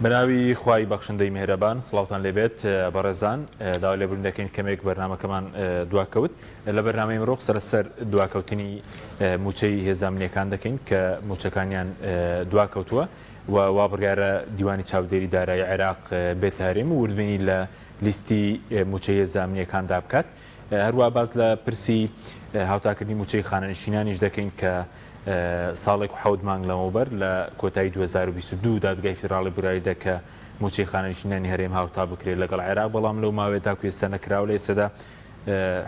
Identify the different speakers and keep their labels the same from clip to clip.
Speaker 1: بناوی خوای بەخشندەی میهرەبان سڵاوتان لێبێت بەڕێزان داوا لێبوون دەکەین کەمێک بەرنامەکەمان دواکەوت لە بەرنامەی مرۆخ سەرسەر دواکەوتنی موچەی هێزانامنیەکان دەکەین کە موچەکانیان دواکەوتووە و وا بڕیارە دیوانی چاودێری دارایی عێراق بێتە هەرێم و وردبینی لە لیستی موچەی هێزانامنیەکاندا بکات. هەروە باز لە پرسی هاوتاکردنی موچەی خانەنشینانیش دەکەین کە ساڵێک و حەوت مانگ لەمەوبەر لە کۆتایی 2022 دادگای فیدراڵی برایی دەکە موچەی خانەنشینانی هەرێم هاوتا بکرێت لەگەڵ عێراق بەڵام لەو ماوەیەدا کوێستە نەکراوە لە ئێستادا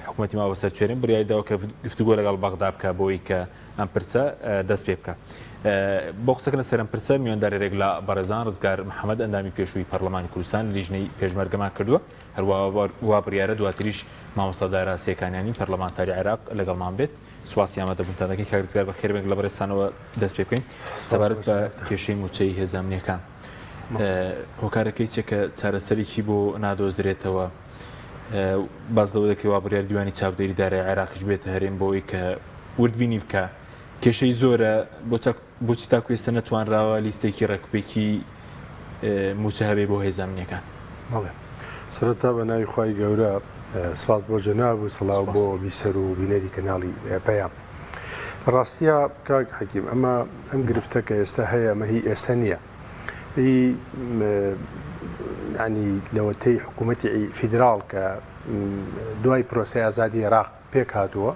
Speaker 1: حکوومەتی ماوە سەر چێرین بڕیاریداوە کە گفتوگۆ لەگەڵ بەغدا بکە بۆی کە ئەم پرسە دەست پێ بکە. بۆ قسەکردن لەسەر ئەم پرسە میواندارێک لە بەڕێزان ڕزگار محەممەد ئەندامی پێشووی پەرلەمانی کوردستان لیژنەی پێشمەرگەمان کردووە هەروە وا بڕیارە دواتریش مامۆستادارە سێکانیانی پەرلەمانتاری عێراق لەگەڵمان بێت. سواسی ئامادەبوونتان دەکەین کاکرزگار بە خێربێک لە بەڕێستانەوە دەست پێ بکەین سەبارەت بە کێشەی موچەی هێزانامنیەکان. هۆکارەکەی چێکە چارەسەرێکی بۆ نادۆزرێتەوە باز لەوە دەکەی وا بڕیار دیوانی چاودێری دارایی عێراقیش بێتە هەرێم بۆی کە وردبینی بکە کێشەی زۆرە بۆچی تاکو ئێستا نەتوانراوە لیستێکی ڕێکوپێکی موچە هەبێ بۆ هێزانامنیەکان.
Speaker 2: بەڵێ سەرەتا بە ناوی خوای گەورە سپاس بۆ جەناب و سڵاو بۆ بیسەر و بینەری کەناڵی پەیام. ڕاستیە کاک حەکیم ئەم گرفتە کە ئێستا هەیە ئەمە هی ئێستا نییە ینی لەوەتەی حکوومەتی فیدراڵ کە دوای پرۆسی ئازادی عێراق پێک هاتووە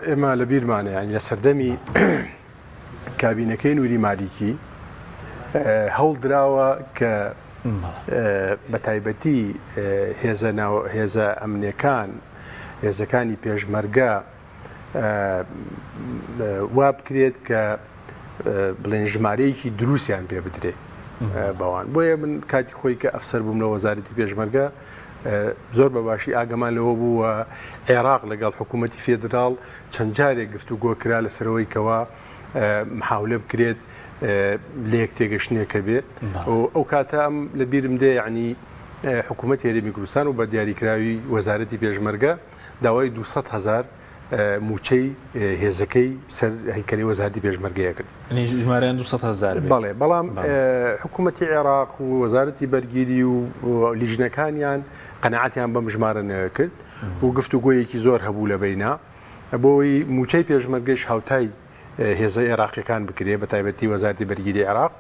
Speaker 2: ئێمە لە بیرمانە ینی لە سەردەمی کابینەکەی نوری مالیکی هەوڵ دراوە کە بە تایبەتی هێزە ئەمنیەکان هێزەکانی پێشمەرگە وا بکرێت کە بڵێن ژمارەیەکی دروستیان پێ بدرێت بەوان بۆیە من کاتی خۆی کە ئەفسەر بووم لە وەزارەتی پێشمەرگە زۆر بەباشی ئاگەمان لەوە بووە عێراق لەگەڵ حکوومەتی فێدراڵ چەند جارێک گفتوگۆ کرا لەسەرەوەی کەوا محاولە بکرێت لە یەک تێگەشتنێکە بێت ئەو کاتە ئەم لە بیرم دێ ینی حکوومەتی هەرێمی کوردستان و بە دیاریکراوی وەزارەتی پێشمەرگە داوای 200,000 موچەی هێزەکەی سەر هەیکەلی وەزارەتی پێشمەرگەیە کرد.
Speaker 1: ژمارەیان 200,000
Speaker 2: بەڵێ بەڵام حکوومەتی عێراق و وەزارەتی بەرگیری و لیژنەکانیان قەنەعەتیان بەم ژمارە نەکرد و گفتوگۆیەکی زۆر هەبوو لە بەینا بۆی موچەی پێشمەرگەش هاوتای هێزە عێراقیەکان بکرێ بە تایبەتی وەزارەتی بەرگیری عێراق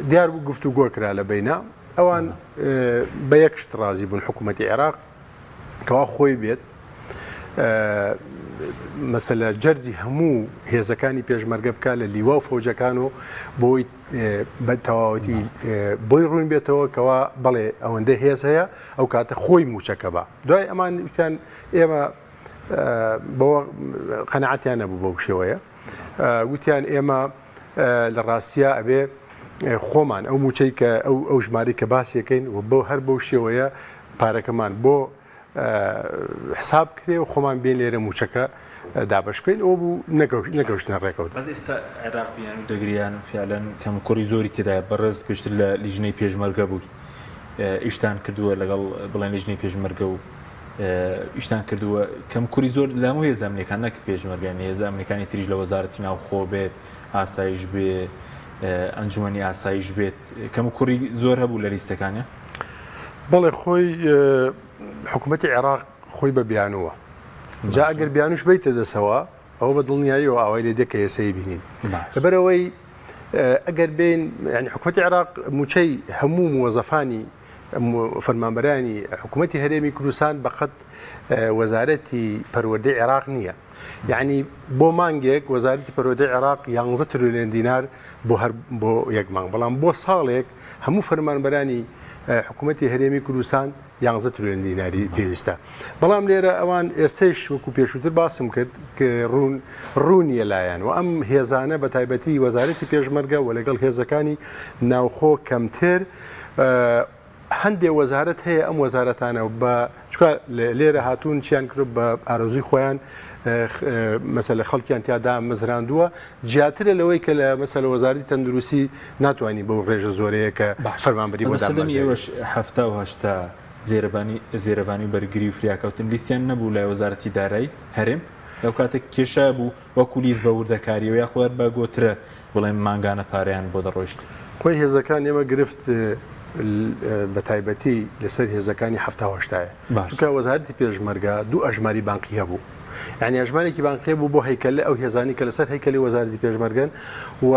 Speaker 2: دیار بوو گفتوگۆ کرا لە بەینا ئەوان بە یەک شت ڕازی بوون حکوومەتی عێراق کەوا خۆی بێت مەسەلە جەردی هەموو هێزەکانی پێشمەرگە بکە لە لیوا و فەوجەکان و بۆی بە تەواوەتی بۆی ڕوون بێتەوە کەوا بەڵێ ئەوەندە هێز هەیە ئەو کاتە خۆی موچەکە بە دوای ئەمان وتیان ئێمە بۆ قەنەعەتیان نەبوو بەو شێوەیە وتیان ئێمە لە ڕاستیە ئەبێ خۆمان ئەو موچەی کە ئەو ژمارەی کە باسیەکەین و بۆ هەر بەو شێوەیە پارەکەمان بۆ حساب کرێ و خۆمان بێن لێرە موچەکە دابش بکەین ئەو بوو نەگەشتنە ڕێکەوت.
Speaker 1: بەس ئێستا عێراقیان و دەگریان فیالەن کەم کوڕی زۆری تێدایە بەڕێز پێشتر لە لیژنەی پێشمەرگە بووی ئیشتان کردووە لەگەڵ بڵێن لیژنەی پێشمەرگە و ئیشتان کردووە کەم کوڕی زۆر لەمو هێزە ئەمنیەکان نەک پێشمەرگیان هێزە ئەمریکانی تریش لە وەزارەتی ناوخۆ بێت ئاسایش بێ ئەنجومەنی ئاسایش بێت کەم کوڕی زۆر هەبوو لە لیستەکانە.
Speaker 2: بەڵێ خۆی حکوومەتی عێراق خۆی بە بیانووە جا ئەگەر بیانوش بیتە دەسەوە ئەوە بە دڵنیاییەوە ئاوای لێ دێکە ئێسەی بینین لەبەرەوەی ئەگەر بین ینی حکوومەتی عێراق موچەی هەموو موەزەفانی فەرمانبەرانی حکوومەتی هەرێمی کوردستان بەقەت وەزارەتی پەروەردەی عێراق نییە یعنی بۆ مانگێک وەزارەتی پەروەردەی عێراق 11 تریلیۆن دینار بۆ یەک مانگ بەڵام بۆ ساڵێک هەموو فەرمانبەرانی حکوومەتی هەرێمی کوردستان 11 تریلیۆن دیناری پێویستە بەڵام لێرە ئەوان ئێستش وەکو پێشووتر باسم کرد کە ڕوونیە لایەن و ئەم هێزانە بە تایبەتی وەزارەتی پێشمەرگە و لەگەڵ هێزەکانی ناوخۆ کەمتر هەندێک وەزارەت هەیە ئەم وەزارەتانە بە لێرە هاتوون چیان کرد بە ئارەزوی خۆیان مەسەلە خەڵکیان تیادا مەزراندووە جیاترە لەوەی کە لە مەسەلە وەزارەتی تەندروستی ناتوانانی بەو ڕێژە زۆرەیە کە فەرمانبەری
Speaker 1: بۆ هەفتا و هەشتا زێرەبانی بەرگری و فریاکەوتن لیستیان نەبوو لای وەزارەتی دارایی هەرێم لەو کاتێک کێشە بوو وەکو لیز بە وردەکاری و یاخوار بە گۆترە بڵێن ماگانە پارەیان بۆ دەڕۆیشت
Speaker 2: خۆی هێزەکان ئێمە گرفت بە تایبەتی لەسەر هێزەکانی هەفتاهشتایە چونکە وەزارەتی پێشمەرگە دوو ئەژماری بانقی هەبوو یعنی ئەژمارێکی بانقی بوو بۆ هەیکەلە ئەو هێزانی کە لەسەر هەیکەلی وەزارەتی پێشمەرگەن و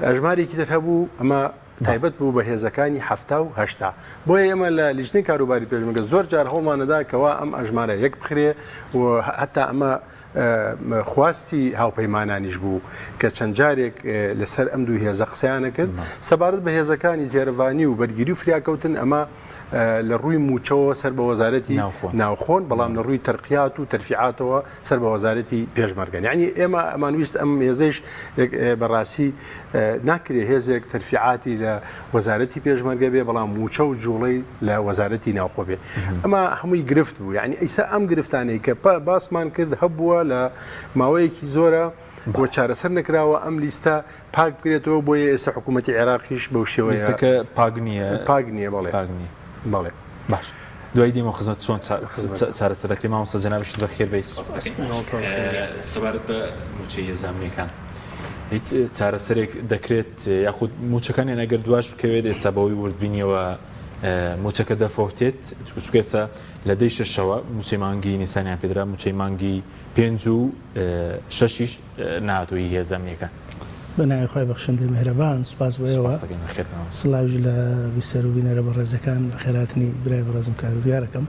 Speaker 2: ئەژمارێکی تر هەبوو ئەمە تایبەت بوو بە هێزەکانی هەفتا و هەشتا بۆیە ئێمە لە لیژنەی کاروباری پێشمەرگە زۆر جار هەوڵمانەدا کەوا ئەم ئەژمارە یەک بخرێ و هەتا ئەمە خواستی هاوپەیمانانیش بوو کە چەند جارێک لەسەر ئەم دوو هێزە قسەیانە کرد سەبارەت بە هێزەکانی زێرەڤانی و بەرگیری و فریاکەوتن ئەمە لە ڕووی موچەوە سەر بە وەزارەتی ناوخۆن بەڵام لە ڕووی تەرقیات و تەرفیعاتەوە سەر بە وەزارەتی پێشمەرگەن یعنی ئێمە ئەمانویست ئەم هێزەش بەڕاستی ناکرێ هێزێک تەرفیعاتی لە وەزارەتی پێشمەرگە بێ بەڵام موچە و جوڵەی لە وەزارەتی ناوخۆ بێ ئەمە هەمووی گرفت بوو یعنی ئەیسا ئەم گرفتانەی کە باسمان کرد هەبووە لە ماوەیەکی زۆرە بۆ چارەسەر نکراوە ئەم لیستە پاک بکرێتەوە بۆیە ئێستا حکوومەتی عێراقیش بەو شێوەیە
Speaker 1: لیستەکە پاک نییە
Speaker 2: بەڵێ بەڵێ
Speaker 1: باش دوای دیمە خزمەت چۆن چارەسەرەکەی مامۆستا جەنابیشت بەخێر بێ سەبارەت بە موچەی هێزانەکان هیچ چارەسەرێک دەکرێت یاخود موچەکانیان ئەگەر دواش بکەوێت ئێستا بەوەی وردبینیەوە موچەکە دەفەوتێت چونکە ئێستا لە دەی شەشەوە موچەی مانگی نیسانیان پێدرا موچەی مانگی 5 و 6 نهاتووی هێزانەکان
Speaker 3: بەناوی خۆی بەخشندەی میهرەبان سوپاس بۆیەوە سڵاوش لە بیسەر و بینەرە بە ڕێزەکان بە خێراتنی برای بەڕێزم کارگزارەکەم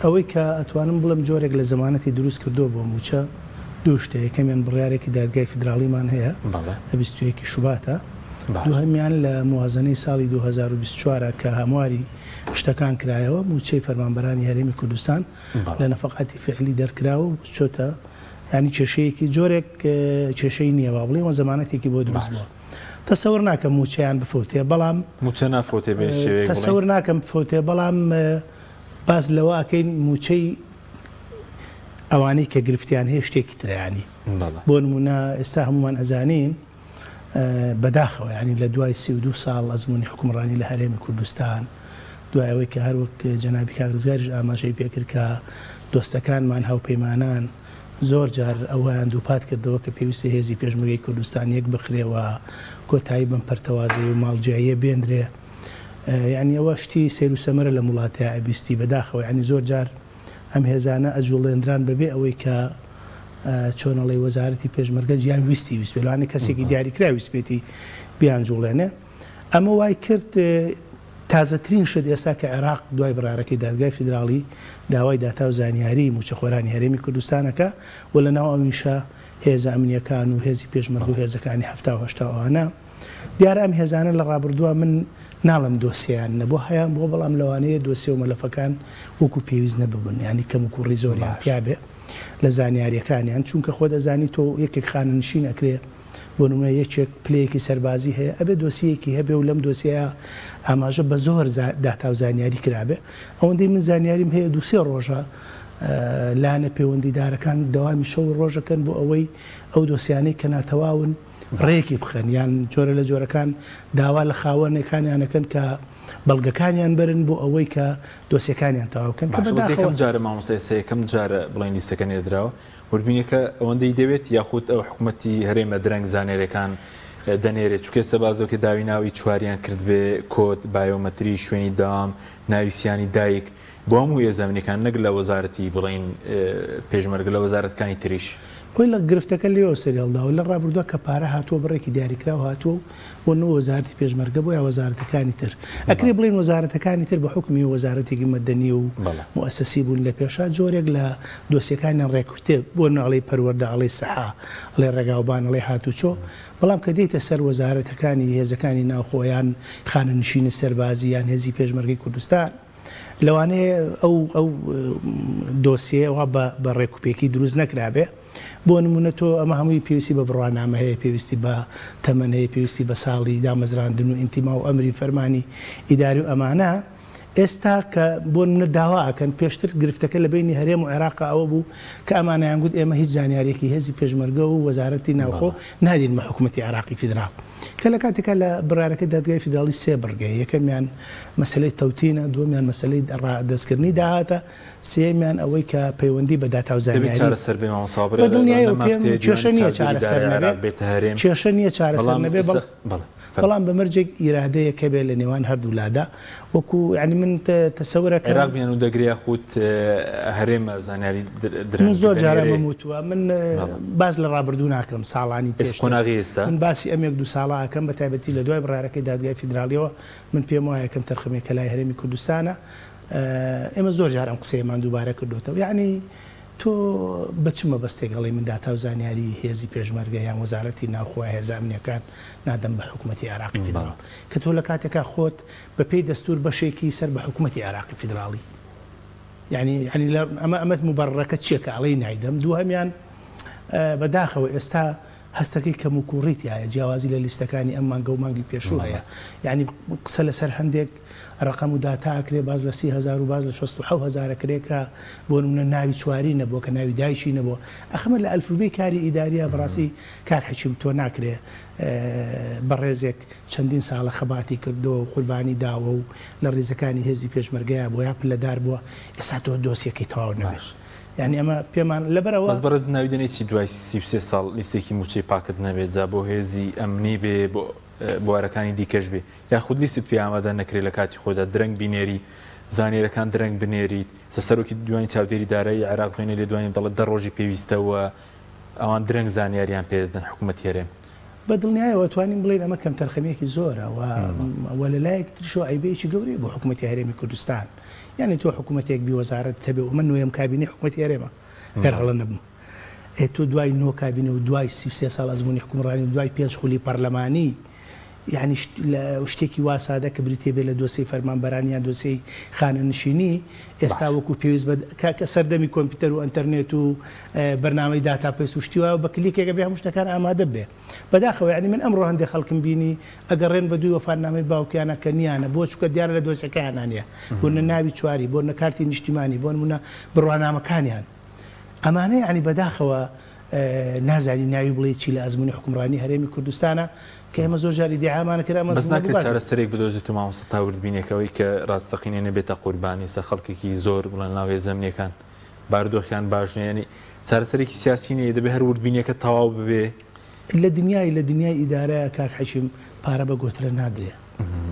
Speaker 3: ئەوەی کە ئەتوانم بڵم جۆرێک لە زمانەتی دروست کردو بۆ موچە دوو شتە یەکەمیان بڕیارێکی دادگای فیدراڵیمان هەیە لە 21 شوباتە دووهەمیان لە موازنەی ساڵی 2024 کە هەمواری شتەکان کرایەوە موچەی فەرمانبەرانی هەرێمی کوردستان لە نەفەقاتی فعلی دەرکراوە و چۆتە ینی کێشەیەکی جۆرێک کێشەی نییە با بڵێ وە زمانەتێکی بۆ دروست بووە تەسەور ناکەم موچەیان بفوتێ بەڵام
Speaker 1: موچە نافۆتێ بێ شێوەیەک
Speaker 3: تەسەور ناکەم بفوتێ بەڵام باز لەوە ئەکەین موچەی ئەوانەی کە گرفتیان هەیە شتێکی ترەیانی بۆ نمونە ئێستا هەمومان ئەزانین بەداخەوە ینی لە دوای 32 ساڵ ئەزمموی حکومڕانی لە هەرێمی کوردستان دوایەوەی کە هەروەک جەنابی کاگزاریش ئاماژەی پێکرد کە دۆستەکانمان هاوپەیمانان زۆر جار ئەویان دووپات کردەوە کە پێویستە هێزی پێشمەرگەی کوردستان یەک بخرێەوە کۆتایی بم پەرتەوازی و ماڵجیاییە بێنرێ یعنی ئەوە شتی سیر و سەمەرە لە وڵاتەیە ئەبیستی بەداخەوە ینی زۆر جار ئەم هێزانە ئەجوڵێنران بەبێ ئەوەی کە چۆنەڵی وەزارەتی پێشمەرگە جیان ویستی ویسپێلوانی کەسێکی دیاریکرا ویسپێتی بیان جوڵێنێ ئەمە وای کرد تازەترین شت ئێستا کە عێراق دوای بڕارەکەی دادگای فیدراڵی داوای داتا و زانیاری موچەخۆرانی هەرێمی کوردستانەکە و لە ناو ئەمیشە هێز ئەمنیەکان و هێزی پێشمەرگ و هێزەکانی هەفتا و هەشتاوانە دیارە ئەم هێزانە لە ڕابردووە من ناڵم دۆسییان نەبوو هەیە بۆ بەڵام لەوانەیە دۆسیە و مەلەفەکان وەکو پێویست نەببن ینی کەم و کوڕی زۆریان پیابێ لە زانیاریەکانیان چونکە خۆ دەزانی تۆ یەکێک خانە نشین ئەکرێ بۆ نمونە یەکێک پلەیەکی سەربازی هەیە ئەبێ دۆسیەکی هەبێ و لەم دۆسیە ئاماژە بە زۆر داتا و زانیاری کرابێ ئەوەندەی من زانیاریم هەیە دووسێ ڕۆژە لاەنە پەیوەندیدارەکان دەوامی شەو ڕۆژەکەن بۆ ئەوەی ئەو دۆسیانەی کە ناتەواون ڕێکی بخەن یان جۆرە لە جۆرەکان داوا لە خاوەنەکانیانەکەن کە بەڵگەکانیان برن بۆ ئەوەی کە دۆسیەکانیان تەواوکەن
Speaker 1: یەکەم جارە مامۆستا یەکەم جارە بڵین لیستەکە نێردراوە وەربینەکە ئەوەندەی دەوێت یاخود ئەو حکوومەتی هەرێمە درەنگ زانێرەکان دەنێرێت چکە سەبازدۆکە داوی ناوی چواریان کردبێ کۆت بایۆمەتری شوێنی دام ناویسیانی دایک بۆ هەموو هێزانەکان نەک لە وەزارەتی بڵین پێشمەرگە لە وەزارەتەکانی تریش
Speaker 3: بۆی لە گرفتەکە لێەوە سریالداوە لە ڕابردووە کە پارە هاتووە بڕێکی دیاریکراوە هاتووە بۆ نەوە وەزارەتی پێشمەرگە بۆ یا وەزارەتەکانی تر ئەکرێ بڵین وەزارەتەکانی تر بە حکمی وەزارەتێکی مەدەنی و موسەسی بوون لە پێشا جۆرێک لە دۆسیەکانیان ڕێکوتێ بۆ ناڵی پەروەردە ئەڵی سەحا ئەڵێ ڕێگاوبان ئەڵێ هاتوچۆ بەڵام کە دێتە سەر وەزارەتەکانی هێزەکانی ناوخۆیان خانە نشینە سەربازی یان هێزی پێشمەرگەی کوردستان لەوانەیە ئەو دۆسیەوە بە ڕێکوپێکی دروست نەکرابێ بۆ نمونە تۆ ئەمە هەمووی پێویستی بە بڕوانامە هەیە پێویستی بە تەمەن هەیە پێویستی بە ساڵی دامەزراندن و ئینتیما و ئەمری فەرمانی ئیداری و ئەمانە ئێستا کە بۆ نمونە داوا ئەکەن پێشتر گرفتەکە لە بینی هەرێم و عێراق ئەوە بوو کە ئەمانەیان گوت ئێمە هیچ زانیارێکی هێزی پێشمەرگە و وەزارەتی ناوخۆ نادین بە حکوومەتی عێراقی فیدراڵ کە لە کاتێکا لە بڕارەکە دادگای فیدراڵی سێ بڕگەی یەکەمیان مەسلەی تەوتینە، دووەمیان مەسلەی دەستکردنی داهاتە، سێمیان ئەوەی کە پەیوەندی بە داتاوزانیاری
Speaker 1: چارەسەر بێ مامۆستا
Speaker 3: بە دڵنیایەوە پێم کێشە نییە چارەسەر نەبێت، کێشە نییە چارەسەر نەبێ، بەڵام بەمەرجێک ئیرادەیە کە بێ لە نێوان هەردوو لادا وەکو یعنی من تەسەورەکە
Speaker 1: عێراق بیان و دەگریا خۆت هەرێمە زانیاری
Speaker 3: من زۆر جارە مەموتووە، من باز لە ڕابردوو ناکەم ساڵانی پێش
Speaker 1: قۆناغی ئێستا
Speaker 3: من باسی ئەمێک دو ساڵاکەم بە تایبەتی لە دوای بڕارەکەی دادگای فیدراڵیەوە من پێم وایە یەکەم تەرخەمێکە لای هەرێمی کوردستانە ئێمە زۆر جار ئەم قسەیەمان دووبارە کردوتەوە، یعنی تۆ بچمە بەستێکەڵی من داتاوزانیاری هێزی پێشمەرگە یان وەزارەتی ناوخوا هێزە ئەمنیەکان نادەم بە حکوومەتی عێراقی فیدراڵ کە تۆ لە کاتێکا خۆت بە پێی دەستور بەشێکی سەر بە حکوومەتی عێراقی فیدراڵی یعنی ئەمە مبەرڕەکە چییە کە ئەڵەی نایدەم دووهەمیان بەداخەوە ئێستا هەستەکەی کەم و کوڕیتیایە جیاوازی لە لیستەکانی ئەم مانگە و مانگی پێشوو هەیە، یعنی قسە لەسەر هەندێک ڕقم و داتاکرێ باز لە 30,000 و باز لە 67,000 کرێکە بۆ نمونە ناوی چواری نەبووە کە ناوی دایشی نەبووە، ئەخەمە لە ئەلفوبەی کاری ئیداریە بەڕاستی کاک حەکیم تۆ ناکرێ بەڕێزێک چەندین ساڵە خەباتی کردەوە و قوربانی داوە و لە ڕێزەکانی هێزی پێشمەرگەیە بۆ یا پلەدار بووە ئێستا تۆ دۆسیەکەی تەواو نەبێت، یعنی ئەمە پێمان لەبەرەوە
Speaker 1: بەس بەڕێز ناوی دەنێتی دوای 33 ساڵ لیستێکی موچەی پاکت نەبێت جا بۆ هێزی ئەمنی بێ بۆ بوارەکانی دیکەش بێ یاخود لیست پێ ئامادە نەکرێت لە کاتی خۆدا درەنگ بینێری زانێرەکان درەنگ بنێریت سەرۆکی دوانی چاودێری دارایی عێراق خوێنێ لێ دوانی دەڵێت 10 ڕۆژی پێویستەوە ئەوان درەنگ زانیاریان پێدەدەن حکوومەتی هەرێم
Speaker 3: بە دڵنیایەوە توانین بڵێن ئەمە کەم تەرخەمێکی زۆرە و لەلایەک ترشەوە ئایبەیەکی گەورەی بۆ حکوومەتی هەرێمی کوردستان، یعنی تۆ حکوومەتێک بیوەزارەت هەبێ و من نوێم کابینی حکوومەتی هەرێمە هەر هەڵە نەبووم تۆ دوای نۆ کابینە و دوای 33 ساڵ ئەزمموی حکومڕانی و دوای 5 خولی پەرلەمانی یعنی شتێکی واسادە کە بریتێ بێ لە دۆسەی فەرمانبەرانیان دۆسەی خانەنشینی ئێستا وەکو پێویست کە سەردەمی کۆمپیوتەر و ئەنتەرنێت و بەرنامەی داتاپەیس و شتیوە بە کلیکێکە بێ هەموو شتەکان ئامادە بێ بەداخەوە یعنی من ئەمڕۆ هەندێک خەڵکم بینی ئەگەڕێن بە دوی وەفانامەی باوکیانە کە نیانە بۆ چووکە دیارە لە دۆسەکەیانانە بۆ ناوی چواری بۆ نەکارتی نیشتیمانی بۆ نمونە بڕوانامەکانیان ئەمانە یعنی بەداخەوە نازانی ناوی بڵێ چی لە ئەزمموی حکومڕانی هەرێمی کوردستانە کە ئێمە زۆر جاری دیعامانە کرا
Speaker 1: بەس ناکرێت چارەسەرێک بدۆزێت و مامۆستا تاوردبینێکەوەی کە ڕاستەقینە نەبێتە قوربانی سە خەڵکێکی زۆر بڵێن ناو هێزەمنیەکان بارودۆخیان باش نیە ینی چارەسەرێکی سیاسی نیە دەبێت هەر وردبینیەکە تەواو ببێ
Speaker 3: لە دنیای ئیدارەیە کاک حەشیم پارە بە گۆترە نادرێ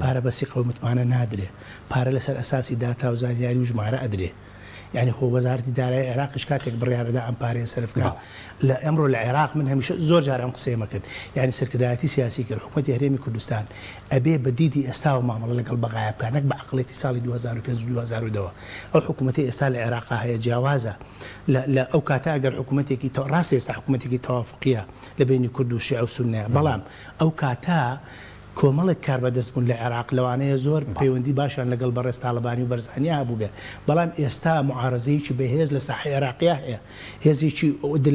Speaker 3: پارە بەسی قەومتمانە نادرێ پارە لەسەر ئەساسی داتاوزانیاری و ژمارە ئەدرێ یعنی خۆ وەزارەتی دارایی عێراقش کاتێک بڕیارەدا ئەم پارەیە سەرف بکات لە ئەمڕۆ لە عێراق من هەمیشە زۆر جار ئەم قسەیەمە کرد یعنی سەرکردایەتی سیاسی کرد حکوومەتی هەرێمی کوردستان ئەبێ بە دیدی ئێستا و مامەڵە لەگەڵ بەغایە بکات نەک بە عەقڵێتی ساڵی 2005 ئەو حکوومەتی ئێستا لە عێراقا هەیە جیاوازە لە ئەو کاتە ئەگەر حکوومەتێکی ڕاستی ئێستا حکوومەتێکی تەوافقیە لە بینی کورد و شیعە و سوننە بەڵام ئەو کاتە کۆمەڵێک کار بەدەستبوون لە عێراق لەوانەیە زۆر پەیوەندی باشیان لەگەڵ بەڕێز تاڵبانی و بەرزانیا هەبوو بێ بەڵام ئێستا معارەزەیەکی بەهێز لە ساحەی عێراقیە هەیە هێزێکی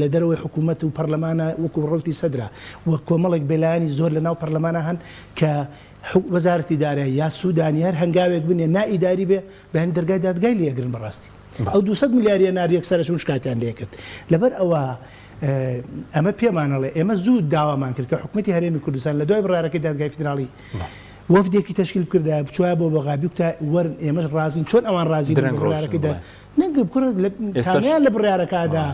Speaker 3: لە دەرەوەی حکوومەت و پەرلەمانە وەکو ڕەوتی سەدرا وە کۆمەڵێک بێلایانی زۆر لە ناو پەرلەمانە هەن کە وەزارەتی دارایی یا سوودانیار هەنگاوێک بنێ نائیداری بێ بە هەند دەرگای دادگای لێگرن بەڕاستی ئەو 200 میلیاردە ناریەک سەرچوون شکاتیان لێ کرد لەبەر ئەوە ئەمە پێمانەڵێ ئێمە زوو داوامان کرد کە حکوومەتی هەرێمی کوردستان لە دوای بڕارەکەی دادگای فیدراڵی وەفدێکی تەشکیل کردە بچوایە بۆ بەغابی وتە وەرن ئێمەش ڕازین چۆن ئەوان ڕازین بڕارەکەیدا نەنگە تامیان لە بڕارەکەدا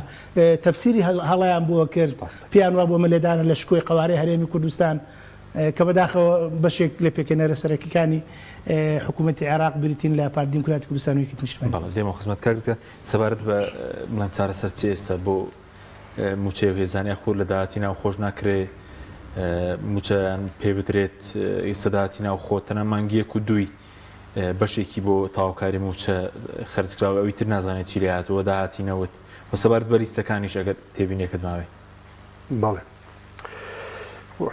Speaker 3: تەفسیری هەڵیان بووە کرد پیان وا بۆ مەلێدانە لە شکۆی قەوارەی هەرێمی کوردستان کە بەداخەوە بەشێک لە پێکەنەرە سەرەکیەکانی حکوومەتی عێراق بریتین لە پارتی دیموکراتی کوردستان و یەکێتی نیشتیمانی
Speaker 1: دێمە خزمەتکار سەبارەت بە بڵێن چارەسەر چی ئێستا بۆ موچێ و هێزانیا خۆر لە داهاتی ناو خۆش ناکرێ موچەیان پێ بدرێت ئێستاداهاتی ناو خۆتەنە مانگیەک و دوی بەشێکی بۆ تاواکاری موچە خەرجکراوە ئەوی تر نازانێت چی لێ هاتووە داهاتی نەوت بە سەبارەت بە لیستەکانیش ئەگەر تێبینێکت ماوێ
Speaker 2: بەڵێ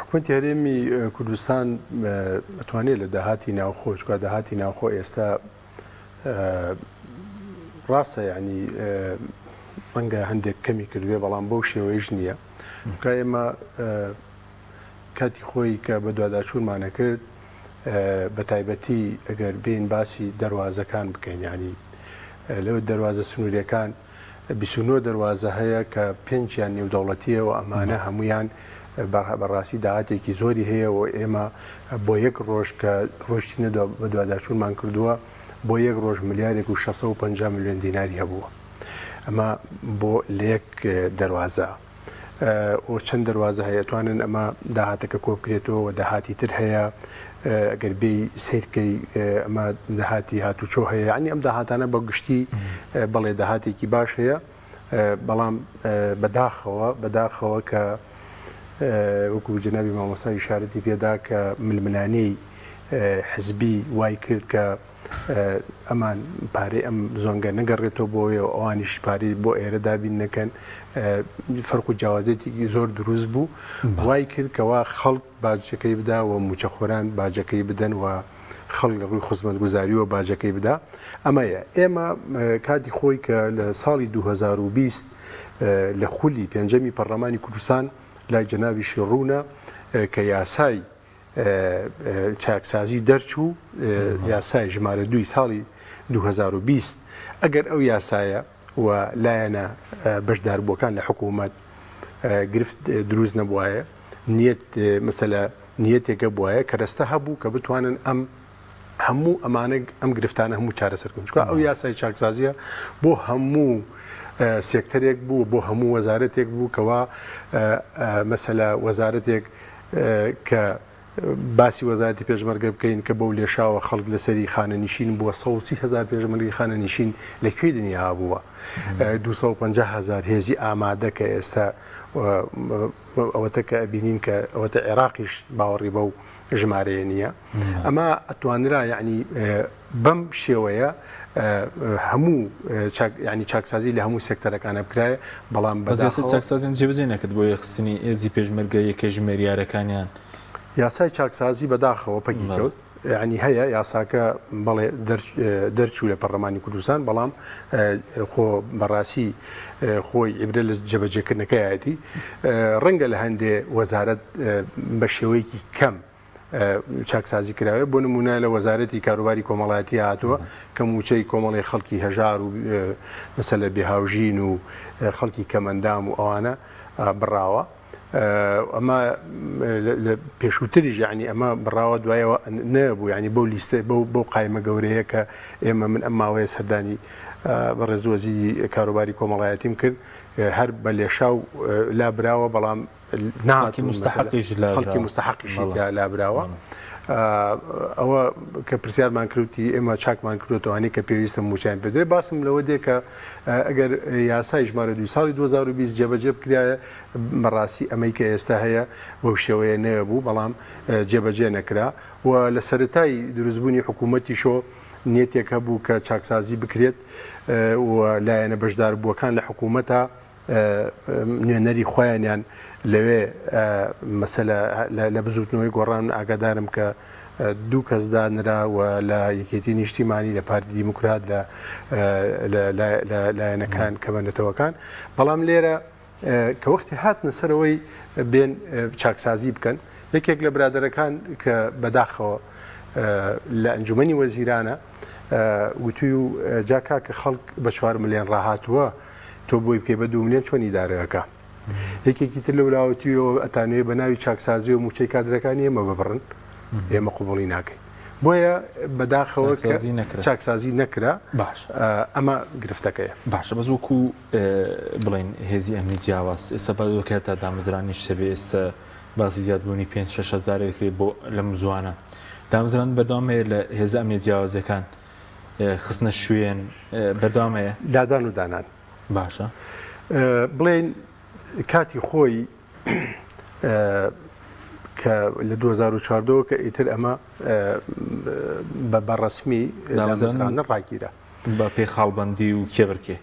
Speaker 2: حکوومەتی هەرێمی کوردستان ئەتوانێت لە داهاتی ناوخۆ چکە داهاتی ناوخۆ ئێستا ڕاستە یعنی ڕەنگە هەندێک کەمی کردوێ بەڵام بەو شێوەیەش نییە کە ئێمە کاتی خۆی کە بە دوواداچوورمانە کرد بە تایبەتی ئەگەر بین باسی دەواازەکان بکەین ینی لەوە دەواازە سنووریەکان 29 دەواازە هەیە کە 5یان نێودەوڵەتیەوە ئەمانە هەمویان بەڕاستی داهاتێکی زۆری هەیە و ئێمە بۆ یەک ڕۆژ کە ڕۆژتینە بە دوواداچوونمان کردووە بۆ یەک ڕۆژ ملیارێک و 650 میلیۆن دیناری هەبووە ئەمە بۆ لە یەک دەواازە و چەند دەواازە هەیە توانن ئەمە داهاتەکە کۆ بکرێتەوە و داهاتی تر هەیە ئەگەر بێ سیرکەی ئەمە داهاتی هاتوچۆ هەیە ینی ئەم داهاتانە بە گشتی بەڵێ داهاتێکی باش هەیە بەڵام بەداخەوە کە وەکو جنابی مامۆسای شارەتی پێدا کە ململانەی حزبی وای کرد کە ئەمان پارەی ئەم زۆنگە نەگەڕێتەوە بۆیە و ئەوانیش پارەی بۆ ئێرە دابین نەکەن فەرق و جیاوازێتێکی زۆر دروست بوو وای کرد کەوا خەڵک باجەکەی بدا و موچەخۆران باجەکەی بدەن و خەڵک ڕووی خزمەتگوزاریەوە باجەکەی بدا ئەمەیە ئێمە کاتی خۆی کە لە ساڵی 2020 لە خولی پێنجەمی پەرلەمانی کوردستان لای جەنابی شێڕوونە کە یاسای چاکسازی دەرچوو یاسای ژمارە 2 ساڵی 2020 ئەگەر ئەو یاسایە و لایەنە بەشداربووەکان لە حکوومەت گرفت دروست نەبووایە مەسەلە نیەتێکە بواە کە رەستە هەبوو کە بتوانن هەموو ئەمانە ئەم گرفتانە هەموو چارەسەرکردن چکە ئەو یاسای چاکسازیە بۆ هەموو سێکتەرێک بوو بۆ هەموو وەزارەتێک بوو کەوا مەسەلە وەزارەتێک کە باسی وەزارەتی پێشمەرگە بکەین کە بەو لێشاوە خەڵک لەسەری خانەنشین بووە 130,000 پێشمەرگی خانەنشین لەکوێ دنیا بووە 250,000 هێزی ئامادە کە ئێستا ئەوەتە کە ئەبینین کە ئەوەتە عێراقیش باوەڕی بەو ژمارەیە نییە ئەمە ئەتوانرا یعنی بەم شێوەیە هەموو ینی چاکسازی لە هەموو سێکتەرەکانە بکرایە بەڵام
Speaker 1: چاکسازیان جێبەجێ نەکرد بۆ خستنی هێزی پێشمەرگە یەکێ ژمێریارەکانیان
Speaker 2: یاسای چاکسازی بەداخەوە پەکی کەوت ینی هەیە یاساکە بەڵێ دەرچوو لە پەرلەمانی کوردستان بەڵام خۆ بەڕاستی خۆی عیبرە لە جێبەجێکردنەکەیەتی ڕەنگە لە هەندێ وەزارەت بە شێوەیەکی کەم چاکسازی کراوە بۆ نمونە لە وەزارەتی کاروباری کۆمەڵایەتی هاتووە کە موچەی کۆمەڵی خەڵکی هەژار و مەسەلە بێهاوژین و خەڵکی کەمەندام و ئەوانە بڕاوە ئەمە پێشووتریش ینی ئەمە بڕاوە دوایەوە نەبوو ینی بەو لیستە بەو قایمە گەورەیە کە ئێمە من ئەم ماوەیە سەردانی بەڕێزوەزیری کاروباری کۆمەڵایەتیم کرد هەر بە لێشاو لابراوە بەڵام
Speaker 1: خەڵکی
Speaker 2: مستحقیشی لابراوە ئەوە کە پرسیارمان کردوتی ئێمە چاکمان کردوتەوانی کە پێویستە موچیان پێدرێ باسم لەوە دێ کە ئەگەر یاسای ژمارە 2 ساڵی 2020 جێبەجێ بکرایە بەڕاستی ئەمەی کە ئێستا هەیە بەو شێوەیە نەبوو بەڵام جێبەجێ نەکرا و لە سەرەتای دروستبوونی حکوومەتی شۆ نیەتێک هەبوو کە چاکسازی بکرێت و لایەنە بەشدار بووەکان لە حکوومەتە نوێنەری خۆیانیان لەوێ مەسەلە لە بزوتنەوەی گۆڕان ئاگادارم کە 2 کەس دانرا و لە یەکێتی نیشتیمانی لە پارتی دیموکرات لە لایەنەکان کەمەنێتەوەکان بەڵام لێرە کە وەختی هاتنە سەرەوەی بێن چاکسازی بکەن یەکێک لە برادەرەکان کە بەداخەوە لە ئەنجومەنی وەزیرانە وتوی و جاکا کە خەڵک بە 4 ملیۆن ڕاهاتووە تۆ بۆی بکەی بە 2 ملیۆن چۆنی دارەکە یەکێکی تر لە ولاوەتیەوە ئەتانوێ بە ناوی چاکسازی و موچەی کادرەکانی ئێمە ببڕن ئێمە قوبڵی ناکەین بۆیە بەداخەوە چاکسازی نەکرا باش ئەمە گرفتەکەیە
Speaker 1: باشە بەس وەکو بڵێن هێزی ئەمنی جیاواز ئێستا بەدۆکێت تا دامەزرانیش سەبێ ئێستا باسی زیادبوونی 5-6 هزار دەکرێت بۆ لەم زوانە دامەزران بەدامەیە لە هێز ئەمنی جیاوازەکان خستنە شوێن بەدامەیە
Speaker 2: دادان و دانان
Speaker 1: باشە
Speaker 2: بڵێن کاتی خۆی کە لە 2014 کە ئیتر ئەمە بەڕسمی دامەزرانە ڕاگیرە
Speaker 1: بە پێی خاڵبەندی و کێبرکێ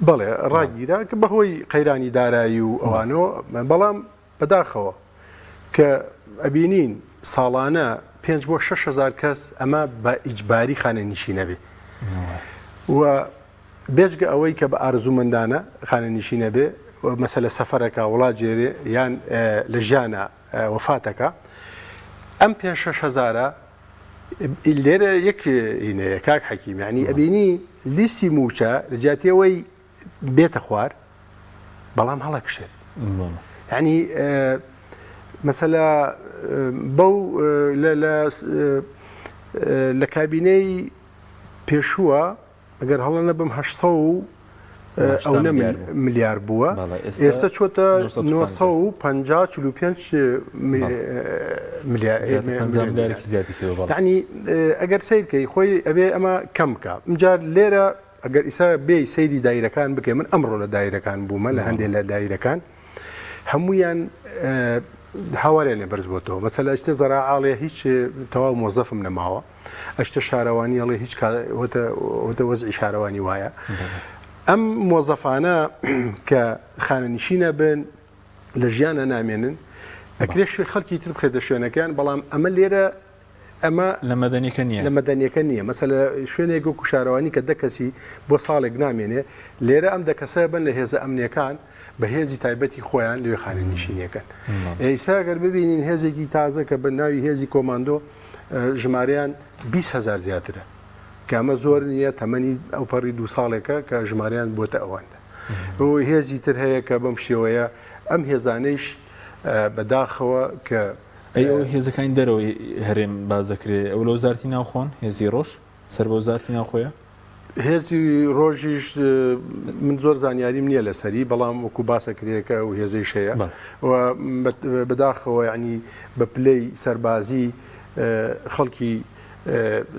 Speaker 2: بەڵێ ڕاگیرە کە بەهۆی قەیرانی دارایی و ئەوانەوە بەڵام بەداخەوە کە ئەبینین ساڵانە 5-6 هزار کەس ئەمە بە ئیجباری خانەنشینە بێ و بێجگە ئەوەی کە بە ئارزومەندانە خانەنشینە بێ مەسەلە سەفەرەکە وڵاتگێرێ یان لە ژیانە وەفاتەکە ئەم 5-6 هزارە لێرە یەک کاک حەکیم یعنی ئەبینی لیستی موچە لە جاتیەوەی بێتە خوار بەڵام هەڵەکشێت یعنی مثلا بەو لە کابینەی پێشووە ئەگەر هەڵە نەبم 8 ملیار بووە ئێستا چۆتە 945 ملیار یعنی ئەگەر سیرکەی خۆی ئەبێ ئەمە کەمکە ئەمجار لێرە ئەگەر ئیسا بێ سەیری دایرەکان بکەین من ئەمڕۆ لە دایرەکان بوومە لە هەندێک لە دایرەکان هەمویان هاوارێنێ بەرز بۆتەوە مەسەلا ئەشتە زەراعاڵێ هیچ تەواو مۆزەفم نەماوە ئەشتە شارەوانی هەڵێ هیچ وەتە وەزعی شارەوانی وایە ئەم مۆزەفانە کە خانەنشینە بن لە ژیانە نامێنن ئەکرێش خەڵکی تر بخێتە شوێنەکان بەڵام ئەمە لێرە ئەمە
Speaker 1: لە
Speaker 2: مەدەنیەکە نییە مەسەلا شوێنێک و شارەوانی کە دەکەسی بۆ ساڵێک نامێنێ لێرە ئەم دەکەسە بن لە هێزە ئەمنیەکان بە هێزی تایبەتی خۆیان لێ خانەنشینیەکەن ئێستا ئەگەر ببینین هێزێکی تازە کە بە ناوی هێزی کۆماندۆ ژمارەیان 20,000 زیاترە کە ئەمە زۆر نییە تەمەنی ئەو پەڕی 2 ساڵێکە کە ژمارەیان بۆتە ئەوەندە ئەوەی هێزی تر هەیە کە بەم شێوەیە ئەم هێزانەیش بەداخەوە کە
Speaker 1: ئەو هێزەکانی دەرەوەی هەرێم باز دەکرێت ئەو لە وزارتی ناوخۆن هێزی ڕۆژ سەر بە وزارتی ناوخۆیە
Speaker 2: هێزی ڕۆژیش من زۆر زانیاریم نییە لەسەری بەڵام وەکو باسەکرێکە و هێزەی شەیە بەداخەوە ینی بە پلەی سەربازی خەڵکی